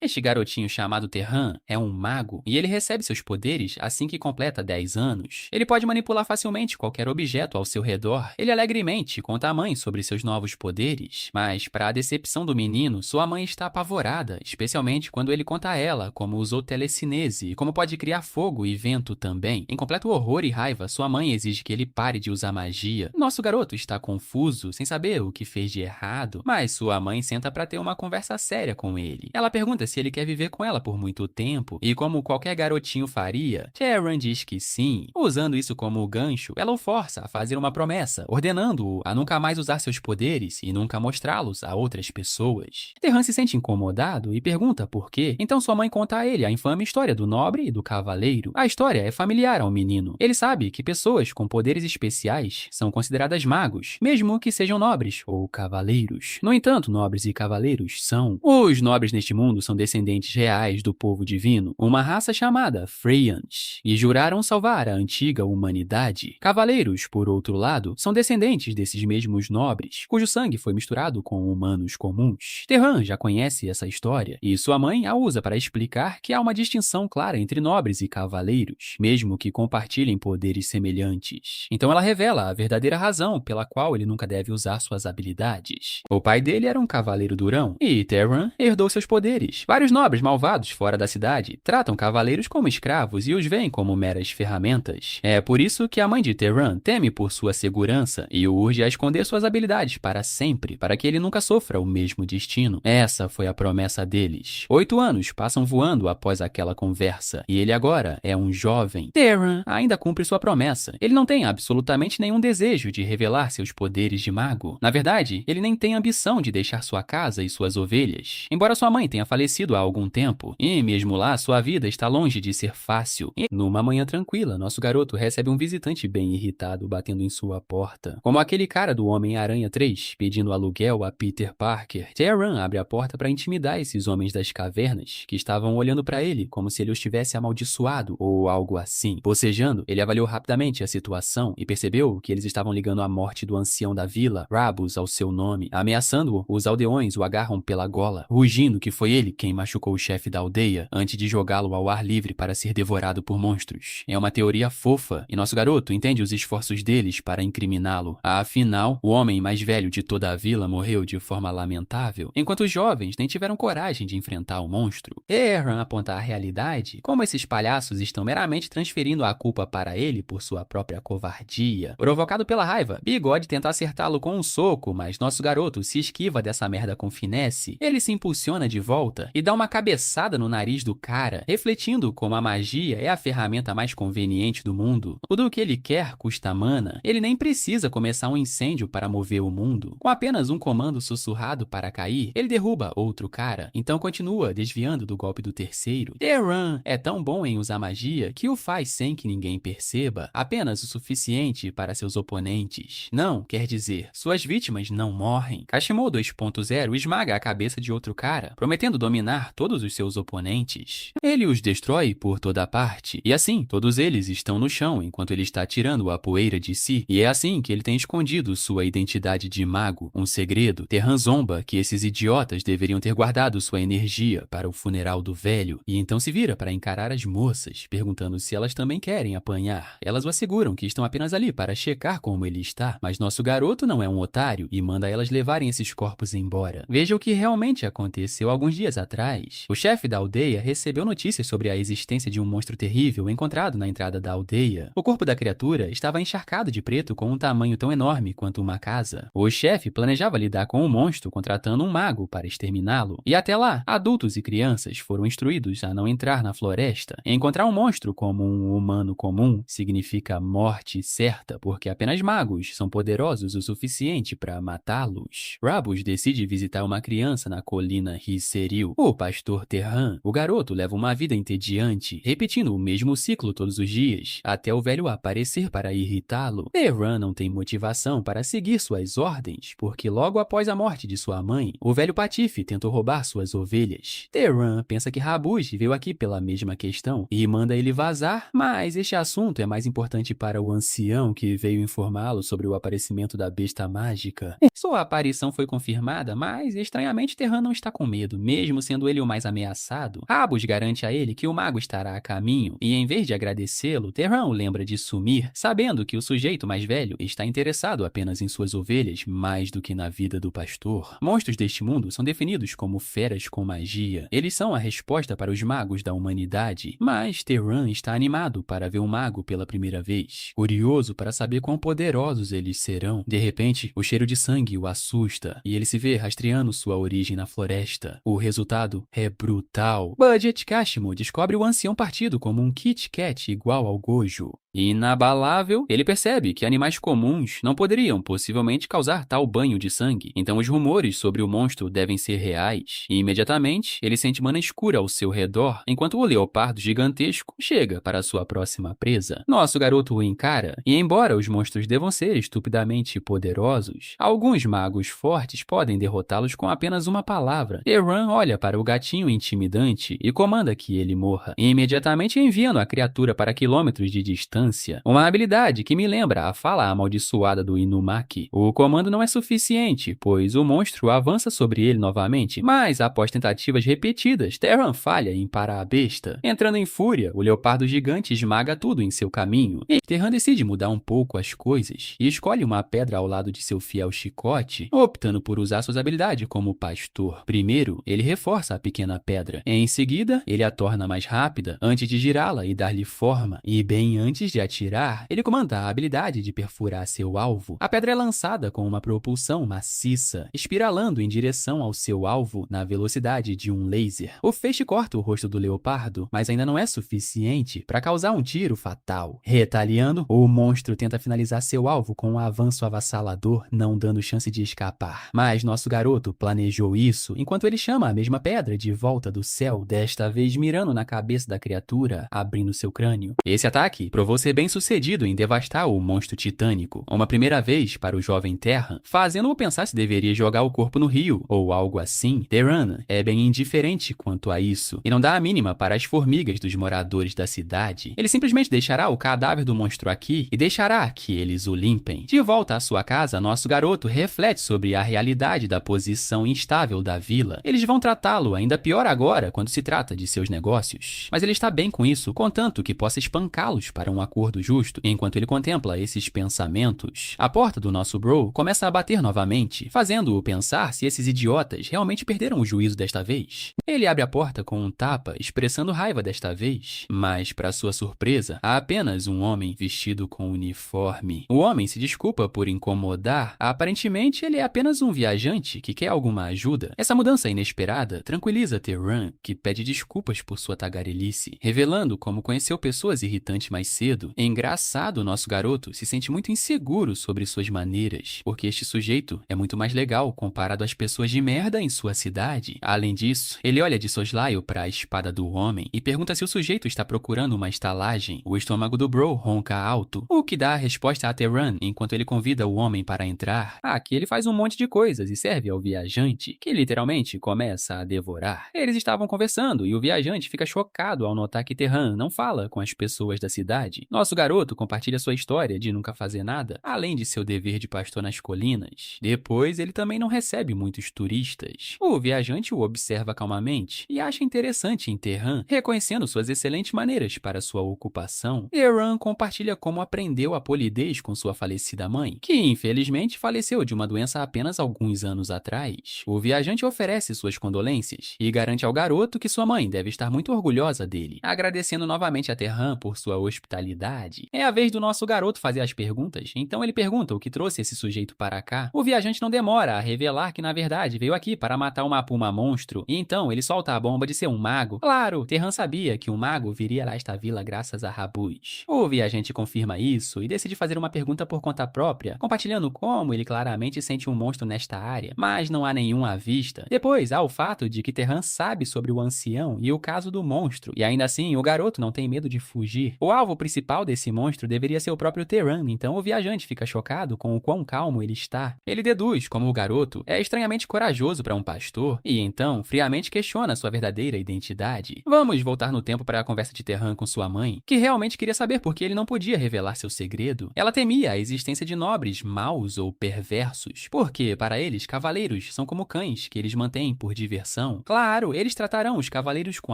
Este garotinho chamado Terran é um mago e ele recebe seus poderes assim que completa 10 anos. Ele pode manipular facilmente qualquer objeto ao seu redor. Ele alegremente conta à mãe sobre seus novos poderes. Mas, para a decepção do menino, sua mãe está apavorada, especialmente quando ele conta a ela como usou telecinese e como pode criar fogo e vento também. Em completo horror e raiva, sua mãe exige que ele pare de usar magia. Nosso garoto está confuso, sem saber o que fez de errado, mas sua mãe senta para ter uma conversa séria com ele. Ela pergunta se ele quer viver com ela por muito tempo, e como qualquer garotinho faria, Terran diz que sim. Usando isso como gancho, ela o força a fazer uma promessa, ordenando-o a nunca mais usar seus poderes e nunca mostrá-los a outras pessoas. Terran se sente incomodado e pergunta por quê, então sua mãe conta a ele a infame história do nobre e do cavaleiro. A história é familiar ao menino. Ele sabe que pessoas com poderes especiais são consideradas magos, mesmo que sejam nobres ou cavaleiros. No entanto, nobres e cavaleiros são. Os nobres neste mundo são descendentes reais do povo divino, uma raça chamada Freyans, e juraram salvar a antiga humanidade. Cavaleiros, por outro lado, são descendentes desses mesmos nobres, cujo sangue foi misturado com humanos comuns. Terran já conhece essa história, e sua mãe a usa para explicar que há uma distinção clara entre nobres e cavaleiros, mesmo que compartilhem poderes semelhantes. Então ela revela a verdadeira razão pela qual ele nunca deve usar suas habilidades. O pai dele era um cavaleiro durão, e Terran herdou seus poderes. Vários nobres malvados fora da cidade tratam cavaleiros como escravos e os veem como meras ferramentas. É por isso que a mãe de Terran teme por sua segurança e o urge a esconder suas habilidades para sempre, para que ele nunca sofra o mesmo destino. Essa foi a promessa deles. 8 anos passam voando após aquela conversa, e ele agora é um jovem. Terran ainda cumpre sua promessa. Ele não tem absolutamente nenhum desejo de revelar seus poderes de mago. Na verdade, ele nem tem ambição de deixar sua casa e suas ovelhas. Embora sua mãe tenha falecido há algum tempo, e mesmo lá sua vida está longe de ser fácil. E numa manhã tranquila, nosso garoto recebe um visitante bem irritado batendo em sua porta. Como aquele cara do Homem-Aranha 3, pedindo aluguel a Peter Parker, Terran abre a porta para intimidar esses homens das cavernas, que estavam olhando para ele como se ele os tivesse amaldiçoado ou algo assim. Bocejando, ele avaliou rapidamente a situação e percebeu que eles estavam ligando a morte do ancião da vila, Rabus, ao seu nome. Ameaçando-o, os aldeões o agarram pela gola, rugindo que foi ele quem machucou o chefe da aldeia antes de jogá-lo ao ar livre para ser devorado por monstros. É uma teoria fofa, e nosso garoto entende os esforços deles para incriminá-lo. Afinal, o homem mais velho de toda a vila morreu de forma lamentável, enquanto os jovens nem tiveram coragem de enfrentar o monstro. Terran aponta a realidade, como esses palhaços estão meramente transferindo a culpa para ele por sua própria covardia. Provocado pela raiva, Bigode tenta acertá-lo com um soco, mas nosso garoto se esquiva dessa merda com finesse. Ele se impulsiona de volta e dá uma cabeçada no nariz do cara, refletindo como a magia é a ferramenta mais conveniente do mundo. Tudo o que ele quer custa mana. Ele nem precisa começar um incêndio para mover o mundo. Com apenas um comando sussurrado para cair, ele derruba outro cara, então continua desviando do golpe do terceiro. Terran é tão bom em usar magia que o faz sem que ninguém perceba, apenas o suficiente para seus oponentes. Não, quer dizer, suas vítimas não morrem. Kashimo 2.0 esmaga a cabeça de outro cara, prometendo dominar todos os seus oponentes. Ele os destrói por toda parte, e assim, todos eles estão no chão enquanto ele está tirando a poeira de si, e é assim que ele tem escondido sua identidade de mago, um segredo. Terran zomba que esses idiotas deveriam ter guardado sua energia para o funeral do velho, e então se vira para encarar as moças, perguntando se elas também querem apanhar. Elas o asseguram que estão apenas ali para checar como ele está, mas nosso garoto não é um otário e manda elas levarem esses corpos embora. Veja o que realmente aconteceu alguns dias atrás. O chefe da aldeia recebeu notícias sobre a existência de um monstro terrível encontrado na entrada da aldeia. O corpo da criatura estava encharcado de preto com um tamanho tão enorme quanto uma casa. O chefe planejava lidar com o monstro contratando um mago para exterminá-lo. E até lá, adultos e crianças foram instruídos a não entrar na floresta. Encontrar um monstro como um humano comum significa morte certa, porque apenas magos são poderosos o suficiente para matá-los. Rabus decide visitar uma criança na colina Hisseril, o pastor Terran. O garoto leva uma vida entediante, repetindo o mesmo ciclo todos os dias, até o velho aparecer para irritá-lo. Terran não tem motivação para seguir suas ordens, porque logo após a morte de sua mãe, o velho Patife tentou roubar suas ovelhas. Terran pensa que Rabus veio aqui pela mesma questão e manda ele vazar, mas este assunto é mais importante para o ancião que veio informá-lo sobre o aparecimento da besta mágica. Sua aparição foi confirmada, mas estranhamente Terran não está com medo, mesmo sendo ele o mais ameaçado, Rabos garante a ele que o mago estará a caminho, e em vez de agradecê-lo, Terran o lembra de sumir, sabendo que o sujeito mais velho está interessado apenas em suas ovelhas mais do que na vida do pastor. Monstros deste mundo são definidos como feras com magia. Eles são a resposta para os magos da humanidade, mas Terran está animado para ver um mago pela primeira vez, curioso para saber quão poderosos eles serão. De repente, o cheiro de sangue o assusta, e ele se vê rastreando sua origem na floresta. O resultado é brutal. Budget Kashimo descobre o ancião partido como um Kit Kat igual ao Gojo. Inabalável, ele percebe que animais comuns não poderiam possivelmente causar tal banho de sangue, então os rumores sobre o monstro devem ser reais, e imediatamente ele sente mana escura ao seu redor, enquanto o leopardo gigantesco chega para sua próxima presa. Nosso garoto o encara, e embora os monstros devam ser estupidamente poderosos, alguns magos fortes podem derrotá-los com apenas uma palavra. Terran olha para o gatinho intimidante e comanda que ele morra, imediatamente enviando a criatura para quilômetros de distância. Uma habilidade que me lembra a fala amaldiçoada do Inumaki. O comando não é suficiente, pois o monstro avança sobre ele novamente, mas após tentativas repetidas, Terran falha em parar a besta. Entrando em fúria, o leopardo gigante esmaga tudo em seu caminho. E Terran decide mudar um pouco as coisas e escolhe uma pedra ao lado de seu fiel chicote, optando por usar suas habilidades como pastor. Primeiro, ele reforça a pequena pedra. Em seguida, ele a torna mais rápida antes de girá-la e dar-lhe forma. E bem antes de atirar, ele comanda a habilidade de perfurar seu alvo. A pedra é lançada com uma propulsão maciça, espiralando em direção ao seu alvo na velocidade de um laser. O feixe corta o rosto do leopardo, mas ainda não é suficiente para causar um tiro fatal. Retaliando, o monstro tenta finalizar seu alvo com um avanço avassalador, não dando chance de escapar. Mas nosso garoto planejou isso enquanto ele chama a mesma pedra de volta do céu, desta vez mirando na cabeça da criatura, abrindo seu crânio. Esse ataque provou ser bem sucedido em devastar o monstro titânico, uma primeira vez para o jovem Terran, fazendo-o pensar se deveria jogar o corpo no rio, ou algo assim. Terran é bem indiferente quanto a isso, e não dá a mínima para as formigas dos moradores da cidade. Ele simplesmente deixará o cadáver do monstro aqui e deixará que eles o limpem. De volta à sua casa, nosso garoto reflete sobre a realidade da posição instável da vila. Eles vão tratá-lo ainda pior agora quando se trata de seus negócios. Mas ele está bem com isso, contanto que possa espancá-los para um acordo justo. Enquanto ele contempla esses pensamentos, a porta do nosso bro começa a bater novamente, fazendo-o pensar se esses idiotas realmente perderam o juízo desta vez. Ele abre a porta com um tapa, expressando raiva desta vez, mas, para sua surpresa, há apenas um homem vestido com uniforme. O homem se desculpa por incomodar. Aparentemente, ele é apenas um viajante que quer alguma ajuda. Essa mudança inesperada tranquiliza Terran, que pede desculpas por sua tagarelice, revelando como conheceu pessoas irritantes mais cedo. Engraçado, nosso garoto se sente muito inseguro sobre suas maneiras, porque este sujeito é muito mais legal comparado às pessoas de merda em sua cidade. Além disso, ele olha de soslaio para a espada do homem e pergunta se o sujeito está procurando uma estalagem. O estômago do bro ronca alto, o que dá a resposta a Terran enquanto ele convida o homem para entrar. Aqui ele faz um monte de coisas e serve ao viajante, que literalmente começa a devorar. Eles estavam conversando e o viajante fica chocado ao notar que Terran não fala com as pessoas da cidade. Nosso garoto compartilha sua história de nunca fazer nada, além de seu dever de pastor nas colinas. Depois, ele também não recebe muitos turistas. O viajante o observa calmamente e acha interessante em Terran, reconhecendo suas excelentes maneiras para sua ocupação. Terran compartilha como aprendeu a polidez com sua falecida mãe, que infelizmente faleceu de uma doença apenas alguns anos atrás. O viajante oferece suas condolências e garante ao garoto que sua mãe deve estar muito orgulhosa dele, agradecendo novamente a Terran por sua hospitalidade. É a vez do nosso garoto fazer as perguntas, então ele pergunta o que trouxe esse sujeito para cá. O viajante não demora a revelar que na verdade veio aqui para matar uma puma monstro, e então ele solta a bomba de ser um mago. Claro, Terran sabia que um mago viria a esta vila graças a Rabuz. O viajante confirma isso e decide fazer uma pergunta por conta própria, compartilhando como ele claramente sente um monstro nesta área, mas não há nenhum à vista. Depois há o fato de que Terran sabe sobre o ancião e o caso do monstro, e ainda assim o garoto não tem medo de fugir. O alvo principal principal desse monstro deveria ser o próprio Terran, então o viajante fica chocado com o quão calmo ele está. Ele deduz como o garoto é estranhamente corajoso para um pastor e então friamente questiona sua verdadeira identidade. Vamos voltar no tempo para a conversa de Terran com sua mãe, que realmente queria saber por que ele não podia revelar seu segredo. Ela temia a existência de nobres maus ou perversos, porque para eles cavaleiros são como cães que eles mantêm por diversão. Claro, eles tratarão os cavaleiros com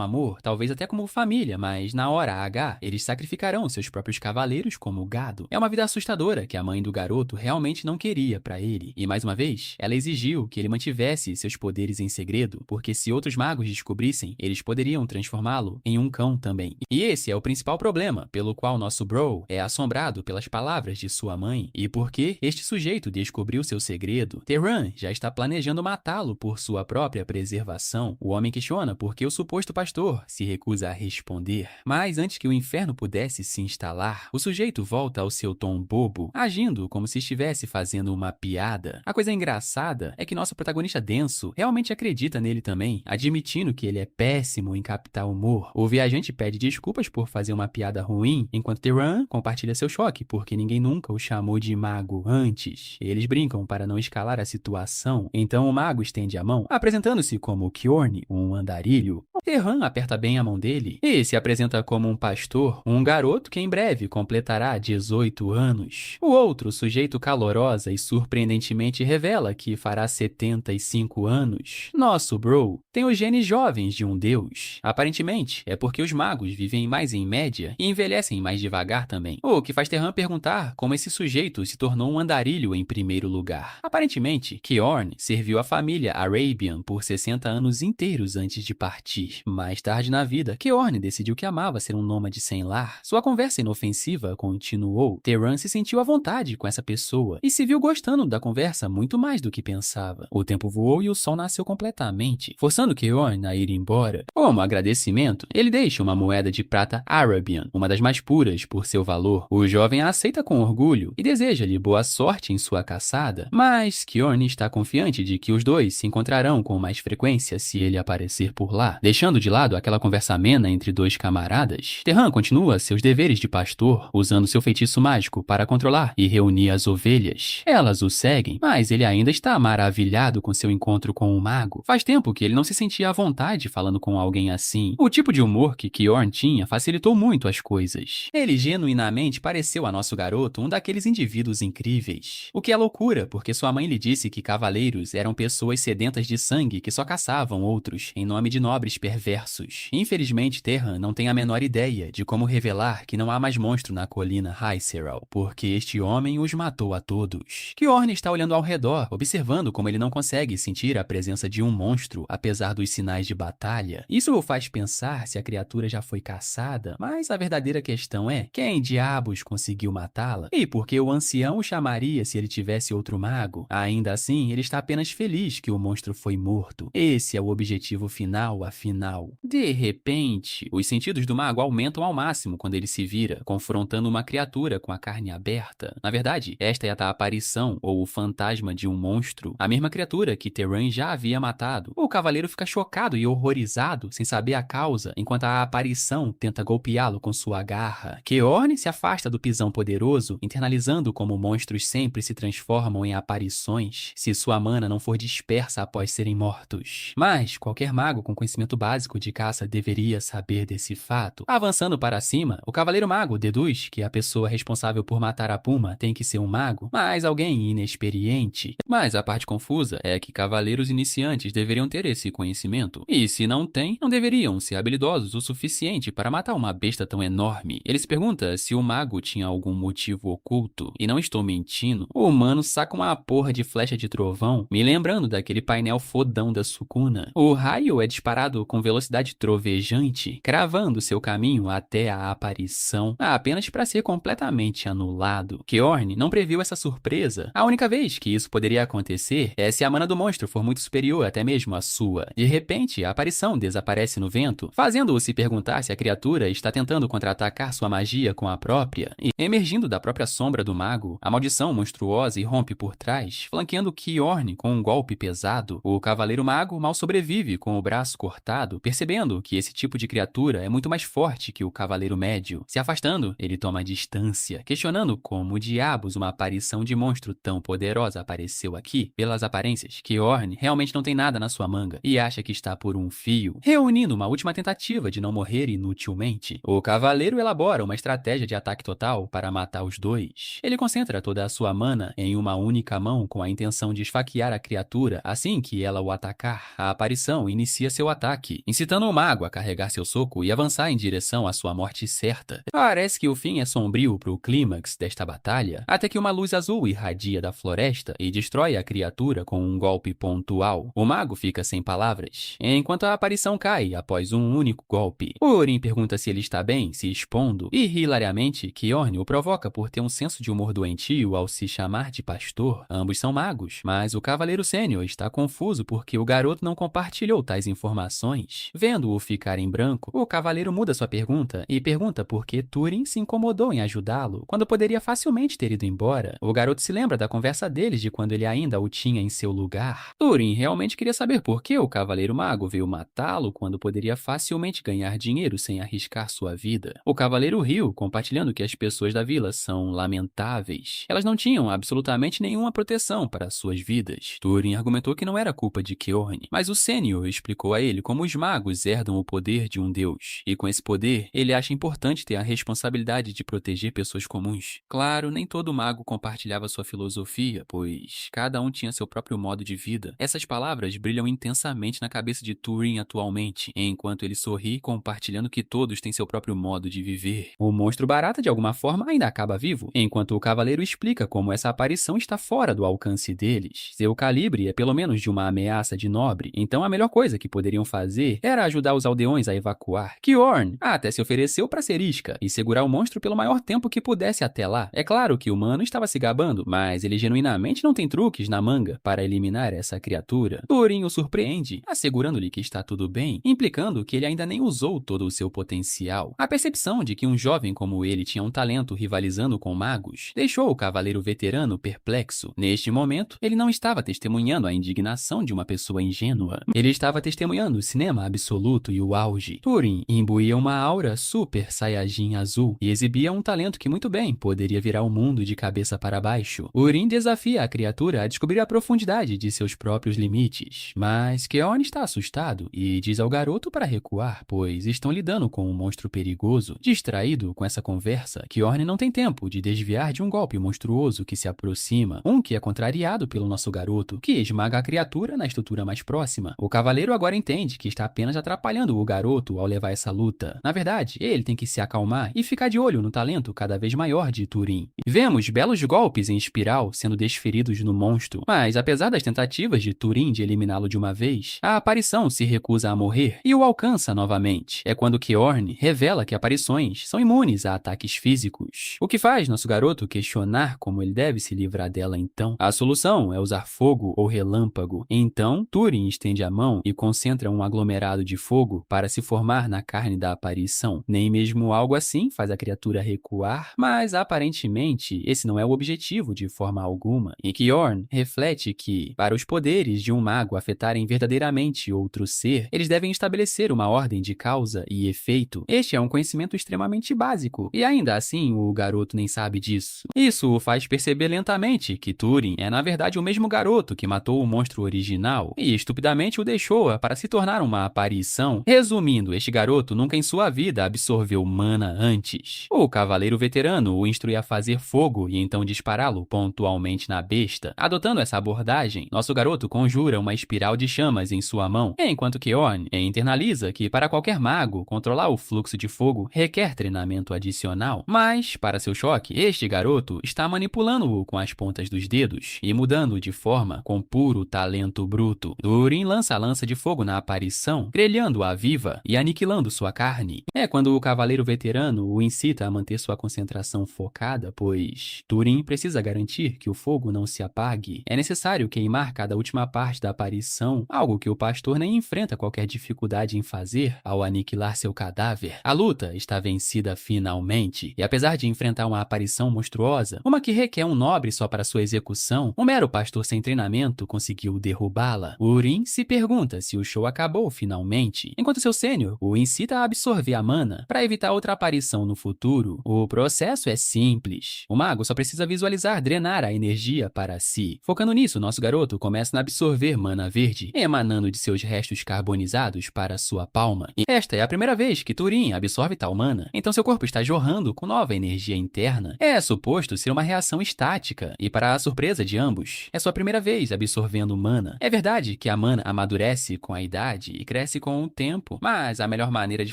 amor, talvez até como família, mas na hora H, eles sacrificarão seus próprios cavaleiros como gado. É uma vida assustadora que a mãe do garoto realmente não queria para ele. E mais uma vez, ela exigiu que ele mantivesse seus poderes em segredo, porque se outros magos descobrissem, eles poderiam transformá-lo em um cão também. E esse é o principal problema pelo qual nosso bro é assombrado pelas palavras de sua mãe. E porque este sujeito descobriu seu segredo, Terran já está planejando matá-lo por sua própria preservação. O homem questiona por que o suposto pastor se recusa a responder. Mas antes que o inferno pudesse se instalar, o sujeito volta ao seu tom bobo, agindo como se estivesse fazendo uma piada. A coisa engraçada é que nosso protagonista denso realmente acredita nele também, admitindo que ele é péssimo em captar humor. O viajante pede desculpas por fazer uma piada ruim, enquanto Terran compartilha seu choque, porque ninguém nunca o chamou de mago antes. Eles brincam para não escalar a situação, então o mago estende a mão, apresentando-se como Kjorn, um andarilho. Terran aperta bem a mão dele e se apresenta como um pastor, um garoto que em breve completará 18 anos. O outro, sujeito calorosa e surpreendentemente revela que fará 75 anos. Nosso bro tem os genes jovens de um deus. Aparentemente, é porque os magos vivem mais em média e envelhecem mais devagar também. O que faz Terran perguntar como esse sujeito se tornou um andarilho em primeiro lugar. Aparentemente, Kjorn serviu a família Arabian por 60 anos inteiros antes de partir. Mais tarde na vida, Kjorn decidiu que amava ser um nômade sem lar. Sua conversa inofensiva continuou. Terran se sentiu à vontade com essa pessoa e se viu gostando da conversa muito mais do que pensava. O tempo voou e o sol nasceu completamente, forçando Kjorn a ir embora. Como agradecimento, ele deixa uma moeda de prata Arabian, uma das mais puras por seu valor. O jovem a aceita com orgulho e deseja-lhe boa sorte em sua caçada, mas Kjorn está confiante de que os dois se encontrarão com mais frequência se ele aparecer por lá. Deixando de lado aquela conversa amena entre dois camaradas, Terran continua seus deveres de pastor, usando seu feitiço mágico para controlar e reunir as ovelhas. Elas o seguem, mas ele ainda está maravilhado com seu encontro com o mago. Faz tempo que ele não se sentia à vontade falando com alguém assim. O tipo de humor que Kjorn tinha facilitou muito as coisas. Ele genuinamente pareceu a nosso garoto um daqueles indivíduos incríveis. O que é loucura, porque sua mãe lhe disse que cavaleiros eram pessoas sedentas de sangue que só caçavam outros em nome de nobres perversos. Infelizmente, Terran não tem a menor ideia de como revelar que não há mais monstro na colina Hyceral, porque este homem os matou a todos. Kjorn está olhando ao redor, observando como ele não consegue sentir a presença de um monstro, apesar dos sinais de batalha. Isso o faz pensar se a criatura já foi caçada, mas a verdadeira questão é: quem diabos conseguiu matá-la? E por que o ancião o chamaria se ele tivesse outro mago? Ainda assim, ele está apenas feliz que o monstro foi morto. Esse é o objetivo final, afinal. De repente, os sentidos do mago aumentam ao máximo quando ele se vira, confrontando uma criatura com a carne aberta. Na verdade, esta é a aparição ou o fantasma de um monstro, a mesma criatura que Terran já havia matado. O cavaleiro fica chocado e horrorizado, sem saber a causa, enquanto a aparição tenta golpeá-lo com sua garra. Kjorn se afasta do pisão poderoso, internalizando como monstros sempre se transformam em aparições se sua mana não for dispersa após serem mortos. Mas qualquer mago com conhecimento básico de caça deveria saber desse fato. Avançando para cima, o cavaleiro mago deduz que a pessoa responsável por matar a puma tem que ser um mago, mas alguém inexperiente. Mas a parte confusa é que cavaleiros iniciantes deveriam ter esse conhecimento, e se não têm, não deveriam ser habilidosos o suficiente para matar uma besta tão enorme. Ele se pergunta se o mago tinha algum motivo oculto, e não estou mentindo. O humano saca uma porra de flecha de trovão, me lembrando daquele painel fodão da Sukuna. O raio é disparado com velocidade trovejante, cravando seu caminho até a aparição, apenas para ser completamente anulado. Kjorn não previu essa surpresa. A única vez que isso poderia acontecer é se a mana do monstro for muito superior até mesmo à sua. De repente, a aparição desaparece no vento, fazendo-o se perguntar se a criatura está tentando contra-atacar sua magia com a própria, e emergindo da própria sombra do mago, a maldição monstruosa irrompe por trás, flanqueando Kjorn com um golpe pesado. O cavaleiro mago mal sobrevive com o braço cortado, percebendo que esse tipo de criatura é muito mais forte que o cavaleiro médio. Se afastando, ele toma distância, questionando como diabos uma aparição de monstro tão poderosa apareceu aqui. Pelas aparências, Kjorn realmente não tem nada na sua manga e acha que está por um fio, reunindo uma última tentativa de não morrer inutilmente. O cavaleiro elabora uma estratégia de ataque total para matar os dois. Ele concentra toda a sua mana em uma única mão com a intenção de esfaquear a criatura assim que ela o atacar. A aparição inicia seu ataque, incitando o mago a carregar seu soco e avançar em direção à sua morte certa. Parece que o fim é sombrio para o clímax desta batalha, até que uma luz azul irradia da floresta e destrói a criatura com um golpe pontual. O mago fica sem palavras, enquanto a aparição cai após um único golpe. Urim pergunta se ele está bem, se expondo, e hilariamente, Kjorn o provoca por ter um senso de humor doentio ao se chamar de pastor. Ambos são magos, mas o cavaleiro sênior está confuso porque o garoto não compartilhou tais informações. Vendo-o ficar em branco, o cavaleiro muda sua pergunta e pergunta por que Túrin se incomodou em ajudá-lo, quando poderia facilmente ter ido embora. O garoto se lembra da conversa deles de quando ele ainda o tinha em seu lugar. Túrin realmente queria saber por que o cavaleiro mago veio matá-lo quando poderia facilmente ganhar dinheiro sem arriscar sua vida. O cavaleiro riu, compartilhando que as pessoas da vila são lamentáveis. Elas não tinham absolutamente nenhuma proteção para suas vidas. Túrin argumentou que não era culpa de Kjorn, mas o sênior explicou a ele como os magos herdam o poder de um deus, e com esse poder, ele acha importante ter a responsabilidade de proteger pessoas comuns. Claro, nem todo mago compartilhava sua filosofia, pois cada um tinha seu próprio modo de vida. Essas palavras brilham intensamente na cabeça de Túrin atualmente, enquanto ele sorri, compartilhando que todos têm seu próprio modo de viver. O monstro barata, de alguma forma, ainda acaba vivo, enquanto o cavaleiro explica como essa aparição está fora do alcance deles. Seu calibre é pelo menos de uma ameaça de nobre, então a melhor coisa que poderiam fazer era ajudar os aldeões a evacuar. Kjorn até se ofereceu para ser isca e segurar o monstro pelo maior tempo que pudesse até lá. É claro que o humano estava se gabando, mas ele genuinamente não tem truques na manga para eliminar essa criatura. Túrin o surpreende, assegurando-lhe que está tudo bem, implicando que ele ainda nem usou todo o seu potencial. A percepção de que um jovem como ele tinha um talento rivalizando com magos deixou o cavaleiro veterano perplexo. Neste momento, ele não estava testemunhando a indignação de uma pessoa ingênua. Ele estava testemunhando o cinema absoluto e o auge. Túrin imbuía uma aura super saiyajin azul e exibia um talento que muito bem poderia virar o mundo de cabeça para baixo. Urim desafia a criatura a descobrir a profundidade de seus próprios limites, mas Kjorn está assustado e diz ao garoto para recuar, pois estão lidando com um monstro perigoso. Distraído com essa conversa, Kjorn não tem tempo de desviar de um golpe monstruoso que se aproxima, um que é contrariado pelo nosso garoto, que esmaga a criatura na estrutura mais próxima. O cavaleiro agora entende que está apenas atrapalhando o garoto ao levar essa luta. Na verdade, ele tem que se acalmar e ficar de olho no talento cada vez maior de Túrin. Vemos belos golpes em espiral sendo desferidos no monstro, mas apesar das tentativas de Túrin de eliminá-lo de uma vez, a aparição se recusa a morrer e o alcança novamente. É quando Kjorn revela que aparições são imunes a ataques físicos, o que faz nosso garoto questionar como ele deve se livrar dela então. A solução é usar fogo ou relâmpago. Então, Túrin estende a mão e concentra um aglomerado de fogo para se formar na carne da aparição. Nem mesmo algo assim faz a criatura recuar, mas aparentemente esse não é o objetivo de forma alguma. E Kjorn reflete que, para os poderes de um mago afetarem verdadeiramente outro ser, eles devem estabelecer uma ordem de causa e efeito. Este é um conhecimento extremamente básico, e ainda assim o garoto nem sabe disso. Isso o faz perceber lentamente que Túrin é na verdade o mesmo garoto que matou o monstro original e estupidamente o deixou para se tornar uma aparição. Resumindo, este garoto nunca em sua vida absorveu mana antes. O cavaleiro veterano o instrui a fazer fogo e então dispará-lo pontualmente na besta. Adotando essa abordagem, nosso garoto conjura uma espiral de chamas em sua mão, enquanto Kjorn internaliza que para qualquer mago, controlar o fluxo de fogo requer treinamento adicional. Mas, para seu choque, este garoto está manipulando-o com as pontas dos dedos e mudando de forma com puro talento bruto. Túrin lança a lança de fogo na aparição, grelhando-a viva e aniquilando sua carne. É quando o cavaleiro veterano o incita a manter sua concentração focada, pois Túrin precisa garantir que o fogo não se apague. É necessário queimar cada última parte da aparição, algo que o pastor nem enfrenta qualquer dificuldade em fazer ao aniquilar seu cadáver. A luta está vencida finalmente, e apesar de enfrentar uma aparição monstruosa, uma que requer um nobre só para sua execução, um mero pastor sem treinamento conseguiu derrubá-la. Urim se pergunta se o show acabou finalmente, enquanto seu sênior o incita a absorver a mana para evitar outra aparição no futuro, o processo é simples. O mago só precisa visualizar drenar a energia para si. Focando nisso, nosso garoto começa a absorver mana verde, emanando de seus restos carbonizados para sua palma. E esta é a primeira vez que Turin absorve tal mana, então seu corpo está jorrando com nova energia interna. É suposto ser uma reação estática, e para a surpresa de ambos, é sua primeira vez absorvendo mana. É verdade que a mana amadurece com a idade e cresce com o tempo, mas a melhor maneira de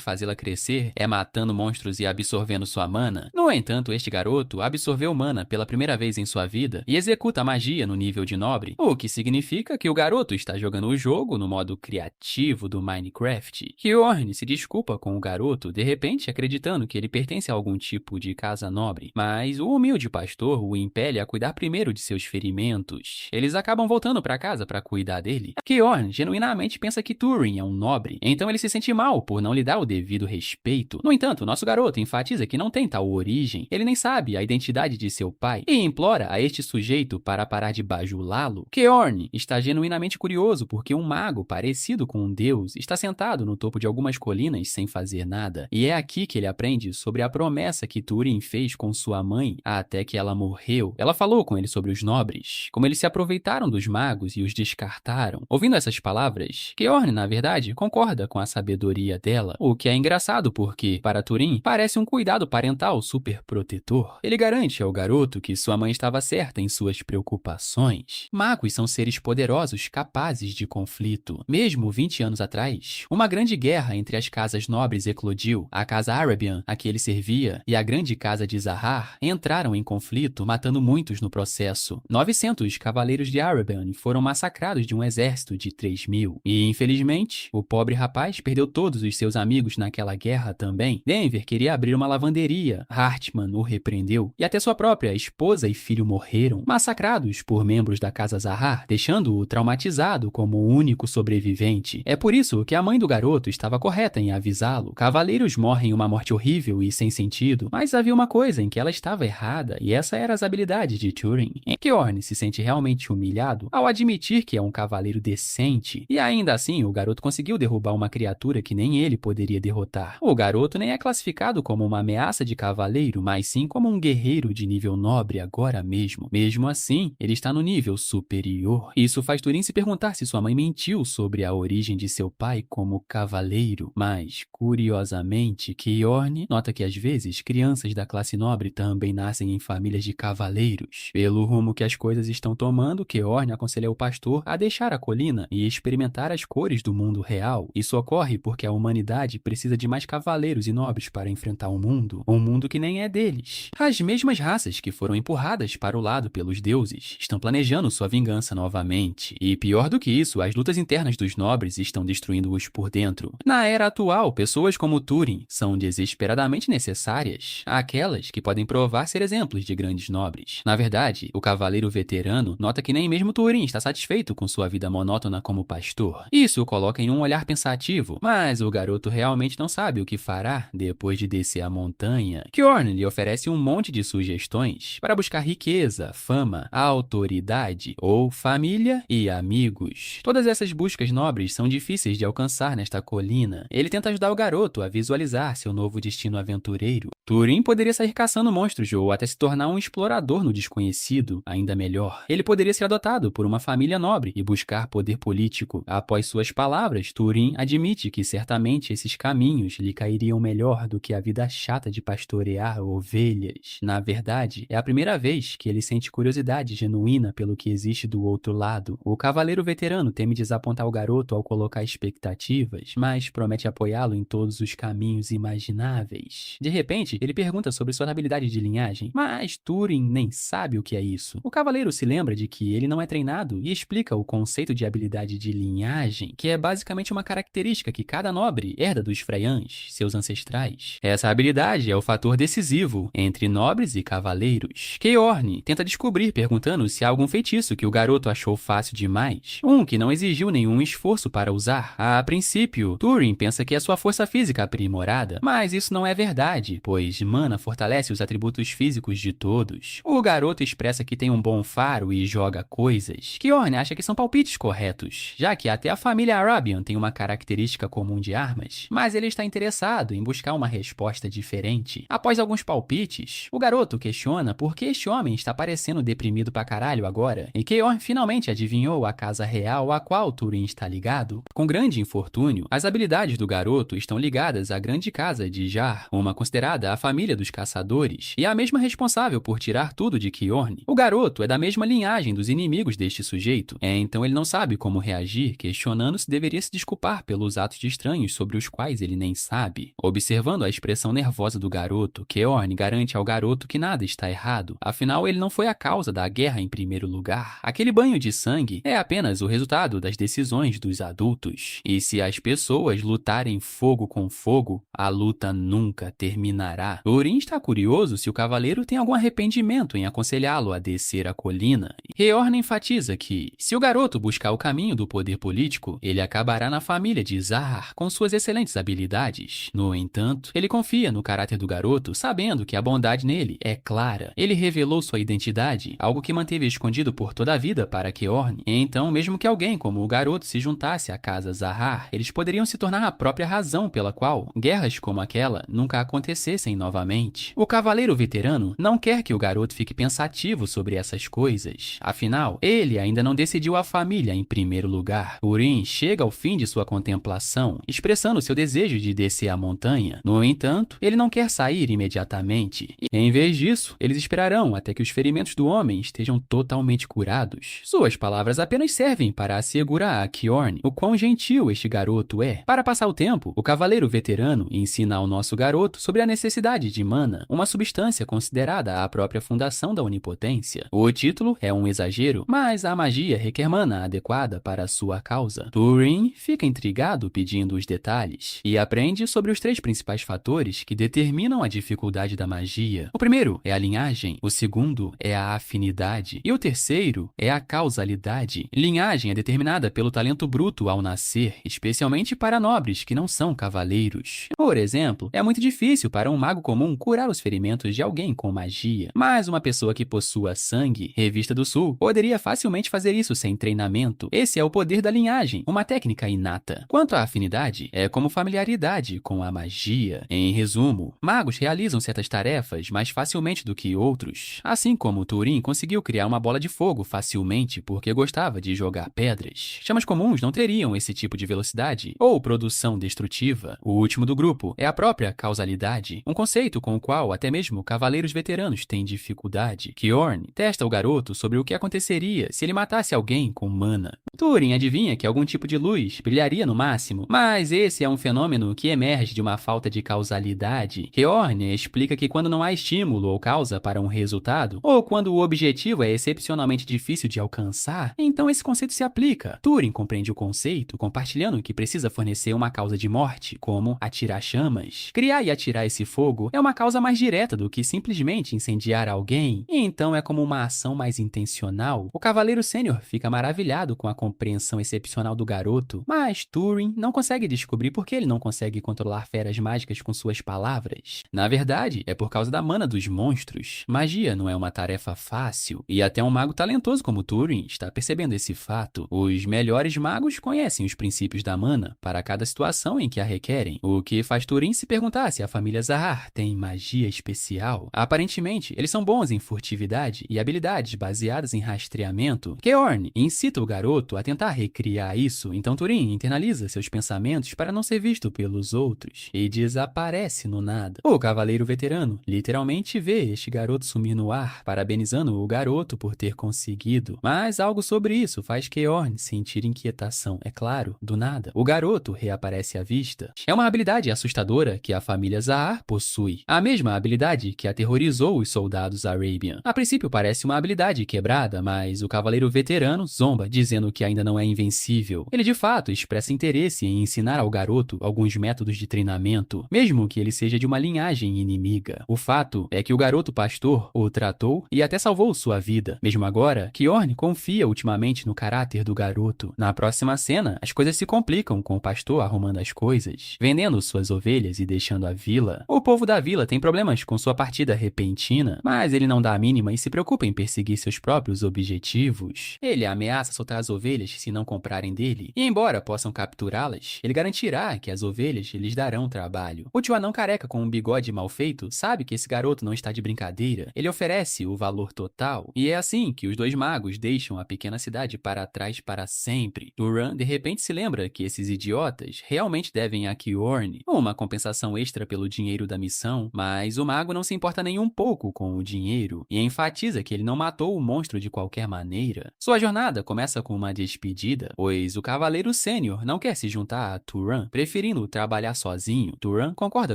fazê-la crescer é matando monstros e absorvendo sua mana. No entanto, este garoto absorveu mana pela primeira vez em sua vida e executa a magia no nível de nobre, o que significa que o garoto está jogando o jogo no modo criativo do Minecraft. Kjorn se desculpa com o garoto, de repente acreditando que ele pertence a algum tipo de casa nobre, mas o humilde pastor o impele a cuidar primeiro de seus ferimentos. Eles acabam voltando para casa para cuidar dele. Kjorn genuinamente pensa que Turin é um nobre, então ele se sente mal por não lhe dar o devido respeito. No entanto, nosso garoto enfatiza que não tem tal origem, ele nem sabe a identidade de seu pai e implora a este sujeito para parar de bajulá-lo. Kjorn está genuinamente curioso porque um mago parecido com um deus está sentado no topo de algumas colinas sem fazer nada, e é aqui que ele aprende sobre a promessa que Turin fez com sua mãe até que ela morreu. Ela falou com ele sobre os nobres, como eles se aproveitaram dos magos e os descartaram. Ouvindo essas palavras, Kjorn, na verdade, concorda com a sabedoria dela, o que é engraçado porque, para Turin, parece um cuidado parental super protetor. Ele garante ao garoto que sua mãe estava certa em suas preocupações. Magos são seres poderosos capazes de conflito. Mesmo 20 anos atrás, uma grande guerra entre as casas nobres eclodiu. A casa Arabian, a que ele servia, e a grande casa de Zahar entraram em conflito, matando muitos no processo. 900 cavaleiros de Arabian foram massacrados de um exército de 3.000. E, infelizmente, o pobre rapaz perdeu todos os seus amigos naquela guerra também. Denver queria abrir uma lavanderia. Hartman o repreendeu. E até sua própria esposa e filho morreram, massacrados por membros da casa Zahar, deixando-o traumatizado como o único sobrevivente. É por isso que a mãe do garoto estava correta em avisá-lo. Cavaleiros morrem uma morte horrível e sem sentido, mas havia uma coisa em que ela estava errada, e essa era as habilidades de Turing. Kjorn se sente realmente humilhado ao admitir que é um cavaleiro decente, e ainda assim o garoto conseguiu derrubar uma criatura que nem ele poderia derrotar. O garoto nem é classificado como uma ameaça de cavaleiro, mas sim como um guerreiro de nível nobre agora mesmo. Mesmo assim, ele está no nível superior. Isso faz Turing se perguntar se sua mãe mentiu sobre a origem de seu pai como cavaleiro, mas, curiosamente, Kjorn nota que às vezes crianças da classe nobre também nascem em famílias de cavaleiros. Pelo rumo que as coisas estão tomando, Kjorn aconselha o pastor a deixar a colina e experimentar as cores do mundo real. Isso ocorre porque a humanidade precisa de mais cavaleiros e nobres para enfrentar um mundo que nem é deles. As mesmas raças que foram empurradas para o lado pelos deuses estão planejando sua vingança novamente. E pior do que isso, as lutas internas dos nobres estão destruindo-os por dentro. Na era atual, pessoas como Turing são desesperadamente necessárias, aquelas que podem provar ser exemplos de grandes nobres. Na verdade, o cavaleiro veterano nota que nem mesmo Turing está satisfeito com sua vida monótona como pastor. Isso o coloca em um olhar pensativo, mas o garoto realmente não sabe o que fará depois de descer a montanha. Kjorn lhe oferece um monte de sugestões para buscar riqueza, fama, autoridade ou família e amigos. Todas essas buscas nobres são difíceis de alcançar nesta colina. Ele tenta ajudar o garoto a visualizar seu novo destino aventureiro. Turing poderia sair caçando monstros ou até se tornar um explorador no desconhecido, ainda melhor. Ele poderia ser adotado por uma família nobre e buscar poder político. Após suas palavras, Turing admite que certamente esses caminhos lhe cairiam melhor do que a vida chata de pastorear ovelhas. Na verdade, é a primeira vez que ele sente curiosidade genuína pelo que existe do outro lado. O cavaleiro veterano teme desapontar o garoto ao colocar expectativas, mas promete apoiá-lo em todos os caminhos imagináveis. De repente, ele pergunta sobre sua habilidade de linhagem, mas Turing nem sabe o que é isso. O cavaleiro se lembra de que ele não é treinado e explica o conceito de habilidade de linhagem, que é basicamente uma característica que cada nobre herda dos Freyans, seus ancestrais. Essa habilidade é o fator decisivo entre nobres e cavaleiros. Kjorn tenta descobrir perguntando se há algum feitiço que o garoto achou fácil demais, que não exigiu nenhum esforço para usar. A princípio, Turing pensa que é sua força física aprimorada, mas isso não é verdade, pois pois mana fortalece os atributos físicos de todos. O garoto expressa que tem um bom faro e joga coisas. Kjorn acha que são palpites corretos, já que até a família Arabian tem uma característica comum de armas, mas ele está interessado em buscar uma resposta diferente. Após alguns palpites, o garoto questiona por que este homem está parecendo deprimido pra caralho agora, e Kjorn finalmente adivinhou a casa real a qual Turin está ligado. Com grande infortúnio, as habilidades do garoto estão ligadas à grande casa de Jar, uma considerada a família dos caçadores, e a mesma responsável por tirar tudo de Kjorn. O garoto é da mesma linhagem dos inimigos deste sujeito, então ele não sabe como reagir, questionando se deveria se desculpar pelos atos de estranhos sobre os quais ele nem sabe. Observando a expressão nervosa do garoto, Kjorn garante ao garoto que nada está errado, afinal ele não foi a causa da guerra em primeiro lugar. Aquele banho de sangue é apenas o resultado das decisões dos adultos, e se as pessoas lutarem fogo com fogo, a luta nunca terminará. Turin está curioso se o cavaleiro tem algum arrependimento em aconselhá-lo a descer a colina. Kjorn enfatiza que, se o garoto buscar o caminho do poder político, ele acabará na família de Zahar com suas excelentes habilidades. No entanto, ele confia no caráter do garoto, sabendo que a bondade nele é clara. Ele revelou sua identidade, algo que manteve escondido por toda a vida para Kjorn. Então, mesmo que alguém como o garoto se juntasse à casa Zahar, eles poderiam se tornar a própria razão pela qual guerras como aquela nunca acontecessem novamente. O cavaleiro veterano não quer que o garoto fique pensativo sobre essas coisas. Afinal, ele ainda não decidiu a família em primeiro lugar. Turin chega ao fim de sua contemplação, expressando seu desejo de descer a montanha. No entanto, ele não quer sair imediatamente. Em vez disso, eles esperarão até que os ferimentos do homem estejam totalmente curados. Suas palavras apenas servem para assegurar a Kjorn o quão gentil este garoto é. Para passar o tempo, o cavaleiro veterano ensina ao nosso garoto sobre a necessidade de mana, uma substância considerada a própria fundação da onipotência. O título é um exagero, mas a magia requer mana adequada para sua causa. Turin fica intrigado pedindo os detalhes e aprende sobre os 3 principais fatores que determinam a dificuldade da magia. O primeiro é a linhagem, o segundo é a afinidade e o terceiro é a causalidade. Linhagem é determinada pelo talento bruto ao nascer, especialmente para nobres que não são cavaleiros. Por exemplo, é muito difícil para um mago comum curar os ferimentos de alguém com magia, mas uma pessoa que possua sangue, revista do sul, poderia facilmente fazer isso sem treinamento. Esse é o poder da linhagem, uma técnica inata. Quanto à afinidade, é como familiaridade com a magia. Em resumo, magos realizam certas tarefas mais facilmente do que outros, assim como Turin conseguiu criar uma bola de fogo facilmente porque gostava de jogar pedras. Chamas comuns não teriam esse tipo de velocidade ou produção destrutiva. O último do grupo é a própria causalidade, um conceito com o qual até mesmo cavaleiros veteranos têm dificuldade. Kjorn testa o garoto sobre o que aconteceria se ele matasse alguém com mana. Turin adivinha que algum tipo de luz brilharia no máximo, mas esse é um fenômeno que emerge de uma falta de causalidade. Kjorn explica que quando não há estímulo ou causa para um resultado, ou quando o objetivo é excepcionalmente difícil de alcançar, então esse conceito se aplica. Turin compreende o conceito, compartilhando que precisa fornecer uma causa de morte, como atirar chamas. Criar e atirar esse fogo é uma causa mais direta do que simplesmente incendiar alguém, e então é como uma ação mais intencional. O cavaleiro sênior fica maravilhado com a compreensão excepcional do garoto, mas Turin não consegue descobrir por que ele não consegue controlar feras mágicas com suas palavras. Na verdade, é por causa da mana dos monstros. Magia não é uma tarefa fácil, e até um mago talentoso como Turin está percebendo esse fato. Os melhores magos conhecem os princípios da mana para cada situação em que a requerem, o que faz Turin se perguntar se a família Zahar tem magia especial. Aparentemente, eles são bons em furtividade e habilidades baseadas em rastreamento. Kjorn incita o garoto a tentar recriar isso, então Turin internaliza seus pensamentos para não ser visto pelos outros e desaparece no nada. O cavaleiro veterano literalmente vê este garoto sumir no ar, parabenizando o garoto por ter conseguido. Mas algo sobre isso faz Kjorn sentir inquietação. É claro, do nada, o garoto reaparece à vista. É uma habilidade assustadora que a família Zahar possui. A mesma habilidade que aterrorizou os soldados Arabian. A princípio parece uma habilidade quebrada, mas o cavaleiro veterano zomba, dizendo que ainda não é invencível. Ele de fato expressa interesse em ensinar ao garoto alguns métodos de treinamento, mesmo que ele seja de uma linhagem inimiga. O fato é que o garoto pastor o tratou e até salvou sua vida. Mesmo agora, Kjorn confia ultimamente no caráter do garoto. Na próxima cena, as coisas se complicam com o pastor arrumando as coisas, vendendo suas ovelhas e deixando a vila. O povo povo da vila tem problemas com sua partida repentina, mas ele não dá a mínima e se preocupa em perseguir seus próprios objetivos. Ele ameaça soltar as ovelhas se não comprarem dele, e embora possam capturá-las, ele garantirá que as ovelhas lhes darão trabalho. O tio anão careca com um bigode mal feito sabe que esse garoto não está de brincadeira. Ele oferece o valor total, e é assim que os dois magos deixam a pequena cidade para trás para sempre. Turan de repente se lembra que esses idiotas realmente devem a Kiorn uma compensação extra pelo dinheiro da missão, mas o mago não se importa nem um pouco com o dinheiro e enfatiza que ele não matou o monstro de qualquer maneira. Sua jornada começa com uma despedida, pois o cavaleiro sênior não quer se juntar a Turan, preferindo trabalhar sozinho. Turan concorda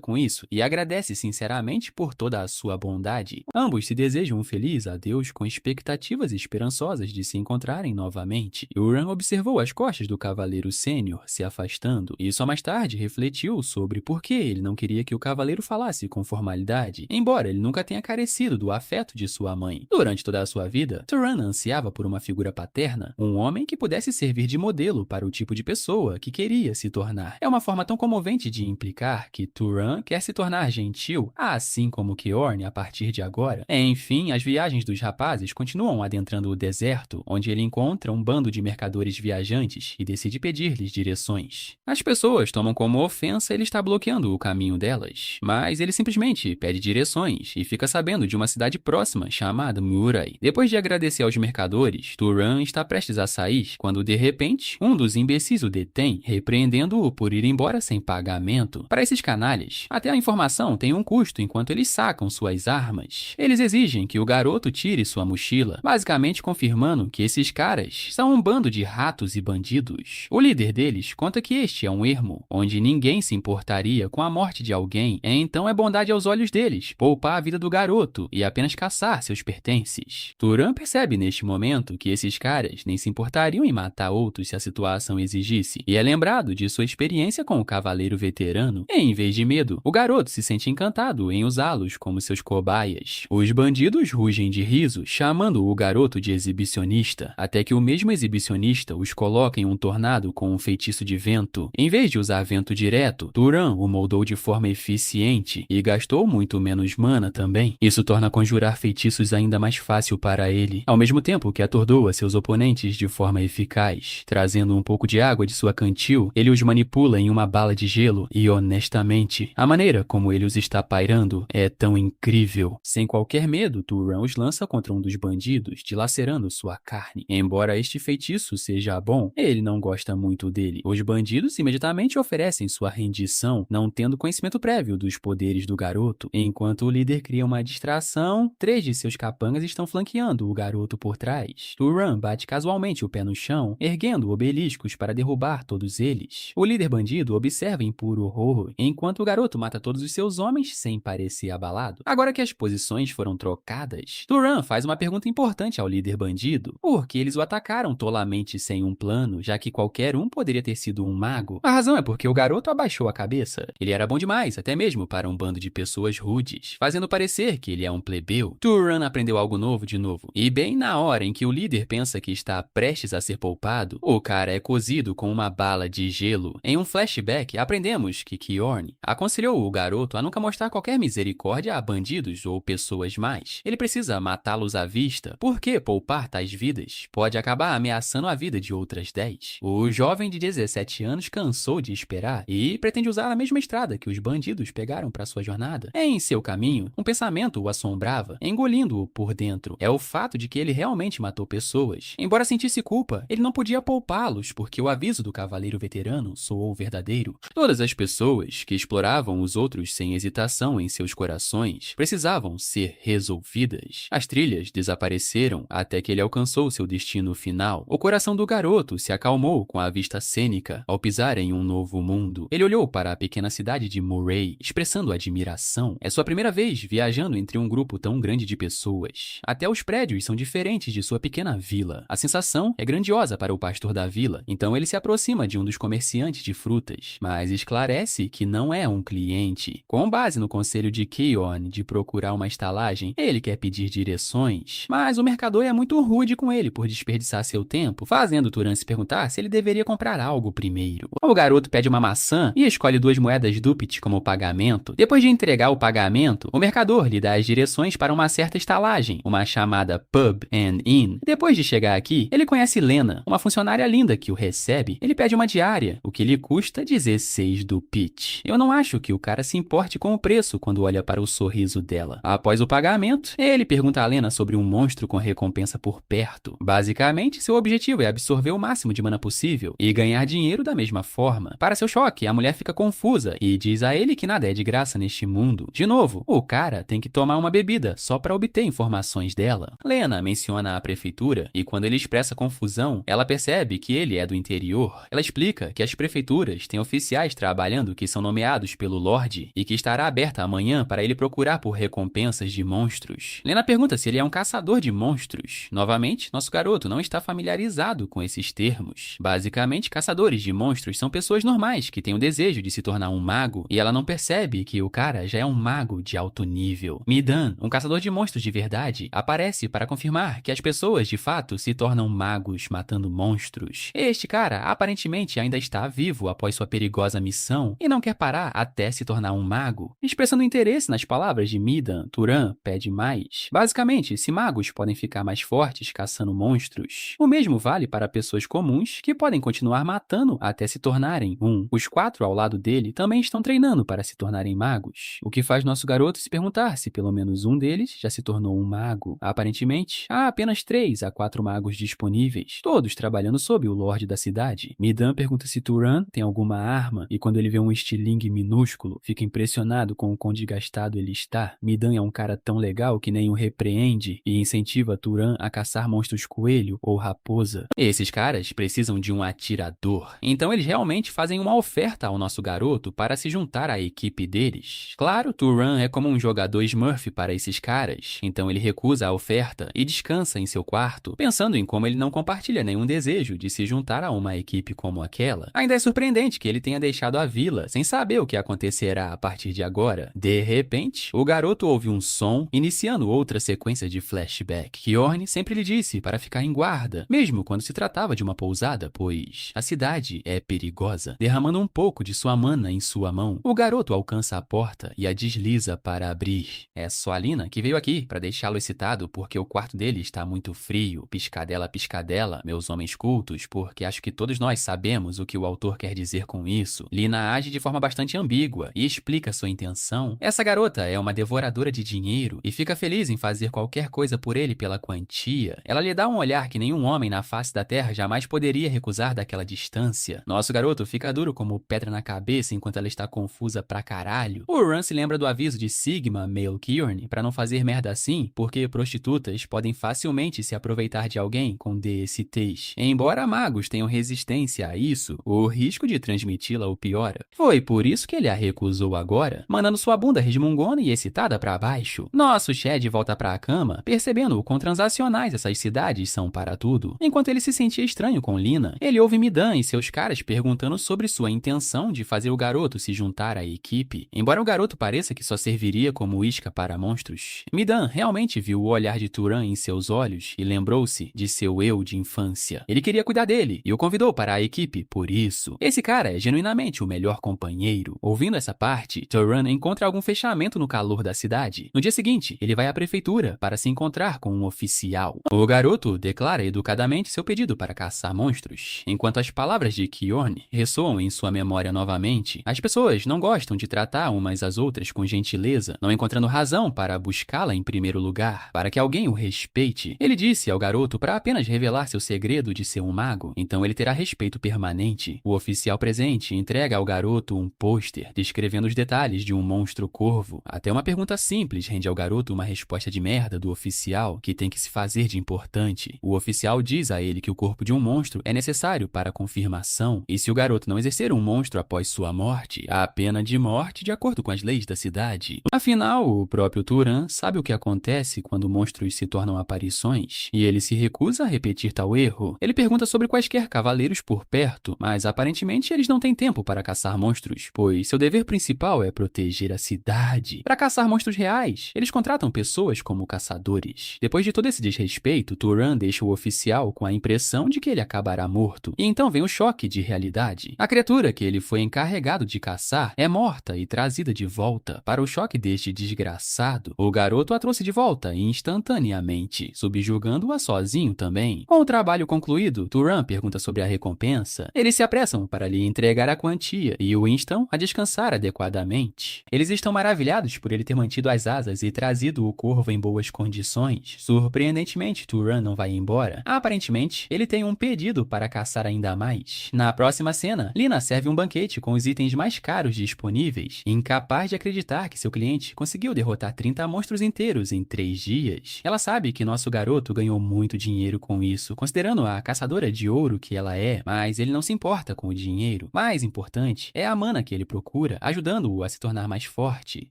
com isso e agradece sinceramente por toda a sua bondade. Ambos se desejam um feliz adeus com expectativas esperançosas de se encontrarem novamente. Turan observou as costas do cavaleiro sênior se afastando e só mais tarde refletiu sobre por que ele não queria que o cavaleiro falasse com formalidade, embora ele nunca tenha carecido do afeto de sua mãe. Durante toda a sua vida, Turan ansiava por uma figura paterna, um homem que pudesse servir de modelo para o tipo de pessoa que queria se tornar. É uma forma tão comovente de implicar que Turan quer se tornar gentil, assim como Kiorn a partir de agora. Enfim, as viagens dos rapazes continuam adentrando o deserto, onde ele encontra um bando de mercadores viajantes e decide pedir-lhes direções. As pessoas tomam como ofensa ele estar bloqueando o caminho delas, mas ele simplesmente pede direções e fica sabendo de uma cidade próxima chamada Murai. Depois de agradecer aos mercadores, Turan está prestes a sair quando, de repente, um dos imbecis o detém, repreendendo-o por ir embora sem pagamento. Para esses canalhas, até a informação tem um custo enquanto eles sacam suas armas. Eles exigem que o garoto tire sua mochila, basicamente confirmando que esses caras são um bando de ratos e bandidos. O líder deles conta que este é um ermo, onde ninguém se importaria com a morte de alguém, então é bondade aos olhos deles poupar a vida do garoto e apenas caçar seus pertences. Turan percebe neste momento que esses caras nem se importariam em matar outros se a situação exigisse, e é lembrado de sua experiência com o cavaleiro veterano. E, em vez de medo, o garoto se sente encantado em usá-los como seus cobaias. Os bandidos rugem de riso, chamando o garoto de exibicionista, até que o mesmo exibicionista os coloca em um tornado com um feitiço de vento. Em vez de usar vento direto, Turan o moldou de forma eficiente e gastou muito menos mana também. Isso torna conjurar feitiços ainda mais fácil para ele, ao mesmo tempo que atordoa seus oponentes de forma eficaz. Trazendo um pouco de água de sua cantil, ele os manipula em uma bala de gelo e, honestamente, a maneira como ele os está pairando é tão incrível. Sem qualquer medo, Turan os lança contra um dos bandidos, dilacerando sua carne. Embora este feitiço seja bom, ele não gosta muito dele. Os bandidos imediatamente oferecem sua rendição, não tendo conhecimento prévio dos poderes do garoto. Enquanto o líder cria uma distração, 3 de seus capangas estão flanqueando o garoto por trás. Turan bate casualmente o pé no chão, erguendo obeliscos para derrubar todos eles. O líder bandido observa em puro horror, enquanto o garoto mata todos os seus homens sem parecer abalado. Agora que as posições foram trocadas, Turan faz uma pergunta importante ao líder bandido: por que eles o atacaram tolamente sem um plano, já que qualquer um poderia ter sido um mago? A razão é porque o garoto abaixou a cabeça. Ele era bom demais, até mesmo para um bando de pessoas rudes, fazendo parecer que ele é um plebeu. Turan aprendeu algo novo de novo, e bem na hora em que o líder pensa que está prestes a ser poupado, o cara é cozido com uma bala de gelo. Em um flashback, aprendemos que Kiorn aconselhou o garoto a nunca mostrar qualquer misericórdia a bandidos ou pessoas mais. Ele precisa matá-los à vista, porque poupar tais vidas pode acabar ameaçando a vida de outras 10. O jovem de 17 anos cansou de esperar e pretende usar a mesma estrada que os bandidos pegaram para sua jornada. Em seu caminho, um pensamento o assombrava, engolindo-o por dentro. É o fato de que ele realmente matou pessoas. Embora sentisse culpa, ele não podia poupá-los, porque o aviso do cavaleiro veterano soou verdadeiro. Todas as pessoas que exploravam os outros sem hesitação em seus corações precisavam ser resolvidas. As trilhas desapareceram até que ele alcançou seu destino final. O coração do garoto se acalmou com a vista cênica ao pisar em um novo mundo. Ele olhou para a pequena cidade de Murai, expressando admiração. É sua primeira vez viajando entre um grupo tão grande de pessoas. Até os prédios são diferentes de sua pequena vila. A sensação é grandiosa para o pastor da vila, então ele se aproxima de um dos comerciantes de frutas, mas esclarece que não é um cliente. Com base no conselho de Kiorn de procurar uma estalagem, ele quer pedir direções, mas o mercador é muito rude com ele por desperdiçar seu tempo, fazendo Turan se perguntar se ele deveria comprar algo primeiro. O garoto pede uma maçã e escolhe 2 moedas Dupit como pagamento. pagamento. Depois de entregar o pagamento, o mercador lhe dá as direções para uma certa estalagem, uma chamada Pub and Inn. Depois de chegar aqui, ele conhece Lena, uma funcionária linda que o recebe. Ele pede uma diária, o que lhe custa 16 do pitch. Eu não acho que o cara se importe com o preço quando olha para o sorriso dela. Após o pagamento, ele pergunta a Lena sobre um monstro com recompensa por perto. Basicamente, seu objetivo é absorver o máximo de mana possível e ganhar dinheiro da mesma forma. Para seu choque, a mulher fica confusa e diz a ele que nada é de graça neste mundo. De novo, o cara tem que tomar uma bebida só para obter informações dela. Lena menciona a prefeitura e quando ele expressa confusão, ela percebe que ele é do interior. Ela explica que as prefeituras têm oficiais trabalhando que são nomeados pelo Lorde e que estará aberta amanhã para ele procurar por recompensas de monstros. Lena pergunta se ele é um caçador de monstros. Novamente, nosso garoto não está familiarizado com esses termos. Basicamente, caçadores de monstros são pessoas normais que têm o desejo de se tornar um mago e ela não percebe que o cara já é um mago de alto nível. Midan, um caçador de monstros de verdade, aparece para confirmar que as pessoas de fato se tornam magos matando monstros. Este cara aparentemente ainda está vivo após sua perigosa missão e não quer parar até se tornar um mago. Expressando interesse nas palavras de Midan, Turan pede mais. Basicamente, se magos podem ficar mais fortes caçando monstros, o mesmo vale para pessoas comuns que podem continuar matando até se tornarem um. Os 4 ao lado dele também estão treinando para se tornarem magos, o que faz nosso garoto se perguntar se pelo menos um deles já se tornou um mago. Aparentemente, há apenas 3 a 4 magos disponíveis, todos trabalhando sob o Lorde da cidade. Midan pergunta se Turan tem alguma arma e quando ele vê um estilingue minúsculo, fica impressionado com o quão desgastado ele está. Midan é um cara tão legal que nem o repreende e incentiva Turan a caçar monstros coelho ou raposa. Esses caras precisam de um atirador, então eles realmente fazem uma oferta ao nosso garoto para se juntar à equipe deles. Claro, Turan é como um jogador Smurf para esses caras, então ele recusa a oferta e descansa em seu quarto, pensando em como ele não compartilha nenhum desejo de se juntar a uma equipe como aquela. Ainda é surpreendente que ele tenha deixado a vila sem saber o que acontecerá a partir de agora. De repente, o garoto ouve um som, iniciando outra sequência de flashback. Kjorn sempre lhe disse para ficar em guarda, mesmo quando se tratava de uma pousada, pois a cidade é perigosa. Derramando um pouco de sua mana em sua mão, o garoto alcança a porta e a desliza para abrir. É só a Lina que veio aqui para deixá-lo excitado porque o quarto dele está muito frio. Piscadela, piscadela, meus homens cultos, porque acho que todos nós sabemos o que o autor quer dizer com isso. Lina age de forma bastante ambígua e explica sua intenção. Essa garota é uma devoradora de dinheiro e fica feliz em fazer qualquer coisa por ele pela quantia. Ela lhe dá um olhar que nenhum homem na face da terra jamais poderia recusar daquela distância. Nosso garoto fica duro como pedra na cabeça enquanto ela está confusa pra caralho. O Ran se lembra do aviso de Sigma Male Kjorn pra não fazer merda assim, porque prostitutas podem facilmente se aproveitar de alguém com DSTs. Embora magos tenham resistência a isso, o risco de transmiti-la o piora. Foi por isso que ele a recusou agora, mandando sua bunda resmungona e excitada pra baixo. Nosso Chad volta pra cama, percebendo o quão transacionais essas cidades são para tudo. Enquanto ele se sentia estranho com Lina, ele ouve Midan e seus caras perguntando sobre sua intenção de fazer o garoto se juntar à equipe. Embora o garoto pareça que só serviria como isca para monstros, Midan realmente viu o olhar de Turan em seus olhos e lembrou-se de seu eu de infância. Ele queria cuidar dele e o convidou para a equipe por isso. Esse cara é genuinamente o melhor companheiro. Ouvindo essa parte, Turan encontra algum fechamento no calor da cidade. No dia seguinte, ele vai à prefeitura para se encontrar com um oficial. O garoto declara educadamente seu pedido para caçar monstros. Enquanto as palavras de Kjorn ressoam em sua memória novamente, as pessoas não gostam de tratar umas às outras com gentileza, não encontrando razão para buscá-la em primeiro lugar, para que alguém o respeite. Ele disse ao garoto para apenas revelar seu segredo de ser um mago, então ele terá respeito permanente. O oficial presente entrega ao garoto um pôster descrevendo os detalhes de um monstro corvo. Até uma pergunta simples rende ao garoto uma resposta de merda do oficial que tem que se fazer de importante. O oficial diz a ele que o corpo de um monstro é necessário para a confirmação, e se o garoto não exercer um monstro após sua morte, há pena de morte de acordo com as leis da cidade. Afinal, o próprio Turan sabe o que acontece quando monstros se tornam aparições, e ele se recusa a repetir tal erro. Ele pergunta sobre quaisquer cavaleiros por perto, mas aparentemente eles não têm tempo para caçar monstros, pois seu dever principal é proteger a cidade. Para caçar monstros reais, eles contratam pessoas como caçadores. Depois de todo esse desrespeito, Turan deixa o oficial com a impressão de que ele acabará morto, e então vem o choque de realidade. A criatura que ele foi encarregado de caçar é morta e trazida de volta. Para o choque deste desgraçado, o garoto a trouxe de volta instantaneamente, subjugando-a sozinho também. Com o trabalho concluído, Turan pergunta sobre a recompensa. Eles se apressam para lhe entregar a quantia e o instam a descansar adequadamente. Eles estão maravilhados por ele ter mantido as asas e trazido o corvo em boas condições. Surpreendentemente, Turan não vai embora. Aparentemente, ele tem um pedido para caçar ainda mais. Na próxima cena, Lina serve um banquete com os itens mais caros disponíveis, incapaz de acreditar que seu cliente conseguiu derrotar 30 monstros inteiros em 3 dias. Ela sabe que nosso garoto ganhou muito dinheiro com isso, considerando a caçadora de ouro que ela é, mas ele não se importa com o dinheiro. Mais importante é a mana que ele procura, ajudando-o a se tornar mais forte.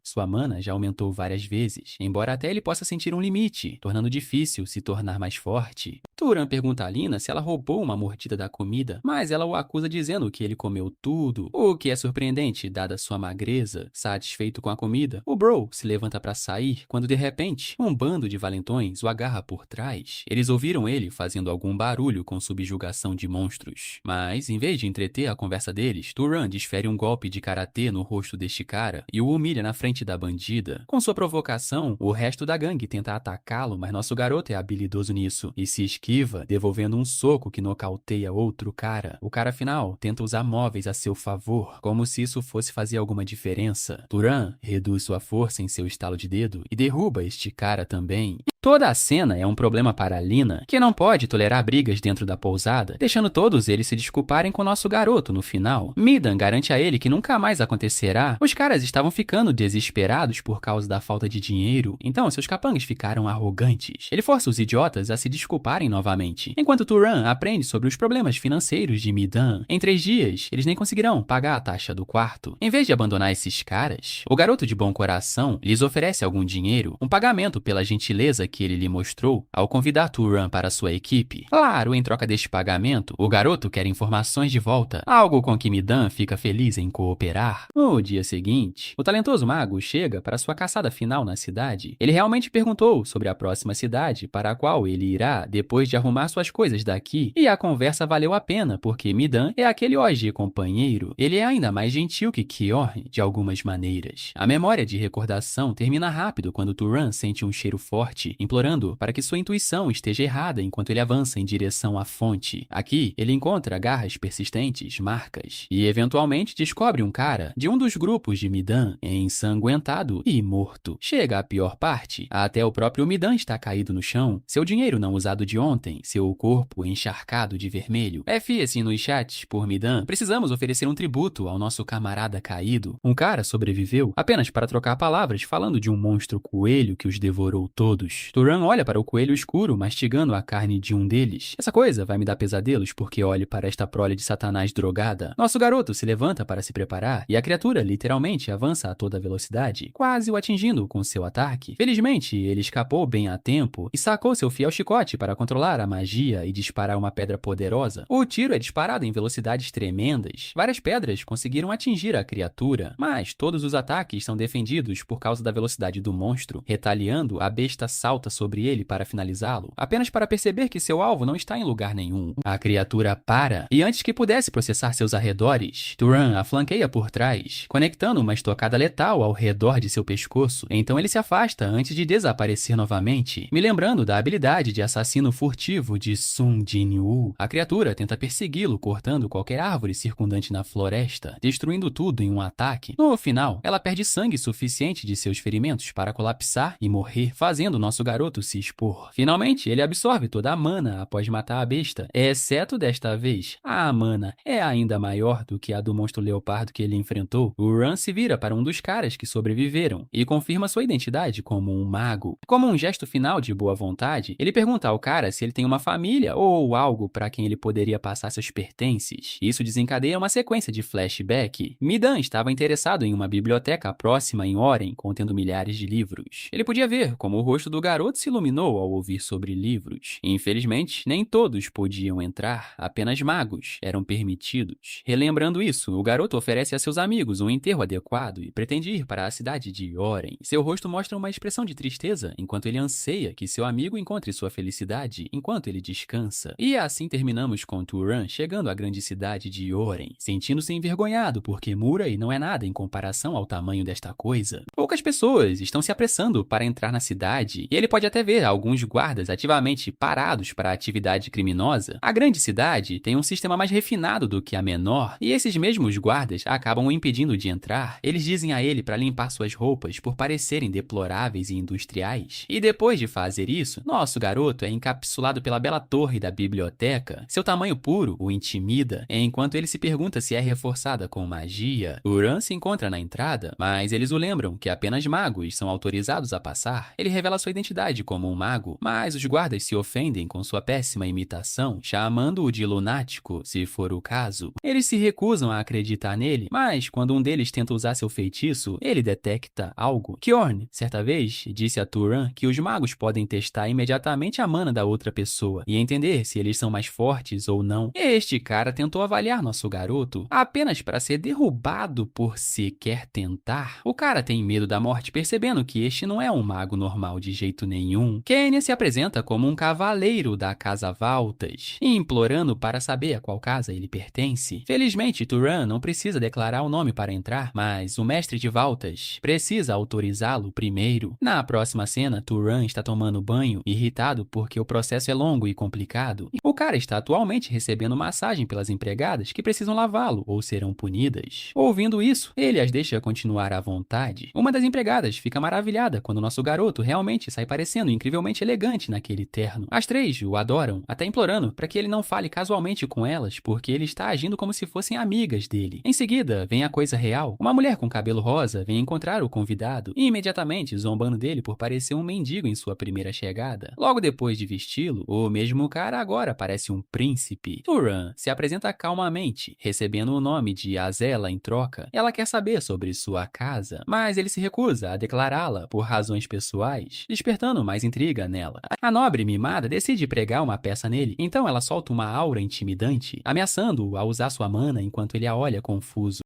Sua mana já aumentou várias vezes, embora até ele possa sentir um limite, tornando difícil se tornar mais forte. Turan pergunta a Lina se ela roubou uma mordida da comida, mas ela o acusa dizendo que ele comeu tudo, o que é surpreendente dada sua magreza. Satisfeito com a comida, o Bro se levanta para sair quando de repente um bando de valentões o agarra por trás. Eles ouviram ele fazendo algum barulho com subjugação de monstros, mas em vez de entreter a conversa deles, Turan desfere um golpe de karatê no rosto deste cara e o humilha na frente da bandida. Com sua provocação, o resto da gangue tenta atacá-lo, mas nosso garoto é habilidoso nisso e se esquiva, devolvendo um soco que nocauteia outro cara. O cara final tenta usar móveis a seu favor, como se isso fosse fazer alguma diferença. Turan reduz sua força em seu estalo de dedo e derruba este cara também. Toda a cena é um problema para Lina, que não pode tolerar brigas dentro da pousada, deixando todos eles se desculparem com nosso garoto no final. Midan garante a ele que nunca mais acontecerá. Os caras estavam ficando desesperados por causa da falta de dinheiro, então seus capangas ficaram arrogantes. Ele força os idiotas a se desculparem novamente, enquanto Turan aprende sobre os problemas financeiros de Midan. Em 3 dias, eles nem conseguirão pagar a taxa do quarto. Em vez de abandonar esses caras, o garoto de bom coração lhes oferece algum dinheiro, um pagamento pela gentileza que ele lhe mostrou ao convidar Turan para sua equipe. Claro, em troca deste pagamento, o garoto quer informações de volta, algo com que Midan fica feliz em cooperar. No dia seguinte, o talentoso mago chega para sua caçada final na cidade. Ele realmente perguntou sobre a próxima cidade para a qual ele irá depois de arrumar suas coisas daqui, e a conversa valeu a pena, porque Midan é aquele hoje companheiro. Ele é ainda mais gentil que Kiorn, de algumas maneiras. A memória de recordação termina rápido quando Turan sente um cheiro forte, implorando para que sua intuição esteja errada enquanto ele avança em direção à fonte. Aqui, ele encontra garras persistentes, marcas, e eventualmente descobre um cara de um dos grupos de Midan ensanguentado e morto. Chega à pior parte, até o próprio Midan está caído no chão, seu dinheiro não usado de ontem, seu corpo encharcado de vermelho. Fie-se nos chats por Midan, precisamos oferecer um tributo ao nosso camarada caído. Um cara sobreviveu apenas para trocar palavras falando de um monstro coelho que os devorou todos. Turan olha para o coelho escuro mastigando a carne de um deles. Essa coisa vai me dar pesadelos porque olhe para esta prole de Satanás drogada. Nosso garoto se levanta para se preparar e a criatura literalmente avança a toda velocidade, quase o atingindo com seu ataque. Felizmente, ele escapou bem a tempo e sacou seu fiel chicote para controlar a magia e disparar uma pedra poderosa. O tiro é disparado em velocidades tremendas. Várias pedras conseguiram atingir a criatura, mas todos os ataques são defendidos por causa da velocidade do monstro. Retaliando, a besta salta sobre ele para finalizá-lo, apenas para perceber que seu alvo não está em lugar nenhum. A criatura para, e antes que pudesse processar seus arredores, Turan a flanqueia por trás, conectando uma estocada letal ao redor de seu pescoço. Então ele se afasta antes de desaparecer novamente, me lembrando da habilidade de assassino furtivo de Sun Jinwoo. A criatura tenta persegui-lo cortando qualquer árvore circundante na floresta, destruindo tudo em um ataque. No final, ela perde sangue suficiente de seus ferimentos para colapsar e morrer, fazendo nosso garoto se expor. Finalmente, ele absorve toda a mana após matar a besta, exceto desta vez. A mana é ainda maior do que a do monstro leopardo que ele enfrentou. O Ran se vira para um dos caras que sobreviveram e confirma sua identidade como um mago. Como um gesto final de boa vontade, ele pergunta ao cara se ele tem uma família ou algo para quem ele poderia passar seus pertences. Isso desencadeia uma sequência de flashback. Midan estava interessado em uma biblioteca próxima em Oren, contendo milhares de livros. Ele podia ver como o rosto do garoto garoto se iluminou ao ouvir sobre livros. Infelizmente, nem todos podiam entrar, apenas magos eram permitidos. Relembrando isso, o garoto oferece a seus amigos um enterro adequado e pretende ir para a cidade de Oren. Seu rosto mostra uma expressão de tristeza, enquanto ele anseia que seu amigo encontre sua felicidade enquanto ele descansa. E assim terminamos com Turan chegando à grande cidade de Oren, sentindo-se envergonhado porque Murray não é nada em comparação ao tamanho desta coisa. Poucas pessoas estão se apressando para entrar na cidade, e ele pode até ver alguns guardas ativamente parados para a atividade criminosa. A grande cidade tem um sistema mais refinado do que a menor, e esses mesmos guardas acabam o impedindo de entrar. Eles dizem a ele para limpar suas roupas por parecerem deploráveis e industriais. E depois de fazer isso, nosso garoto é encapsulado pela bela torre da biblioteca. Seu tamanho puro o intimida, enquanto ele se pergunta se é reforçada com magia. Uran se encontra na entrada, mas eles o lembram que apenas magos são autorizados a passar. Ele revela sua identidade como um mago, mas os guardas se ofendem com sua péssima imitação, chamando-o de lunático, se for o caso. Eles se recusam a acreditar nele, mas quando um deles tenta usar seu feitiço, ele detecta algo. Kjorn, certa vez, disse a Turan que os magos podem testar imediatamente a mana da outra pessoa e entender se eles são mais fortes ou não. Este cara tentou avaliar nosso garoto apenas para ser derrubado por sequer tentar. O cara tem medo da morte, percebendo que este não é um mago normal de jeito nenhum. Kenya se apresenta como um cavaleiro da Casa Valtas, implorando para saber a qual casa ele pertence. Felizmente, Turan não precisa declarar o nome para entrar, mas o mestre de Valtas precisa autorizá-lo primeiro. Na próxima cena, Turan está tomando banho, irritado porque o processo é longo e complicado. O cara está atualmente recebendo massagem pelas empregadas que precisam lavá-lo ou serão punidas. Ouvindo isso, ele as deixa continuar à vontade. Uma das empregadas fica maravilhada quando nosso garoto realmente sai parecendo incrivelmente elegante naquele terno. As três o adoram, até implorando para que ele não fale casualmente com elas, porque ele está agindo como se fossem amigas dele. Em seguida, vem a coisa real. Uma mulher com cabelo rosa vem encontrar o convidado e imediatamente zombando dele por parecer um mendigo em sua primeira chegada. Logo depois de vesti-lo, o mesmo cara agora parece um príncipe. Turan se apresenta calmamente, recebendo o nome de Azela em troca. Ela quer saber sobre sua casa, mas ele se recusa a declará-la por razões pessoais, despertando mais intriga nela. A nobre mimada decide pregar uma peça nele, então ela solta uma aura intimidante, ameaçando-o a usar sua mana enquanto ele a olha confuso.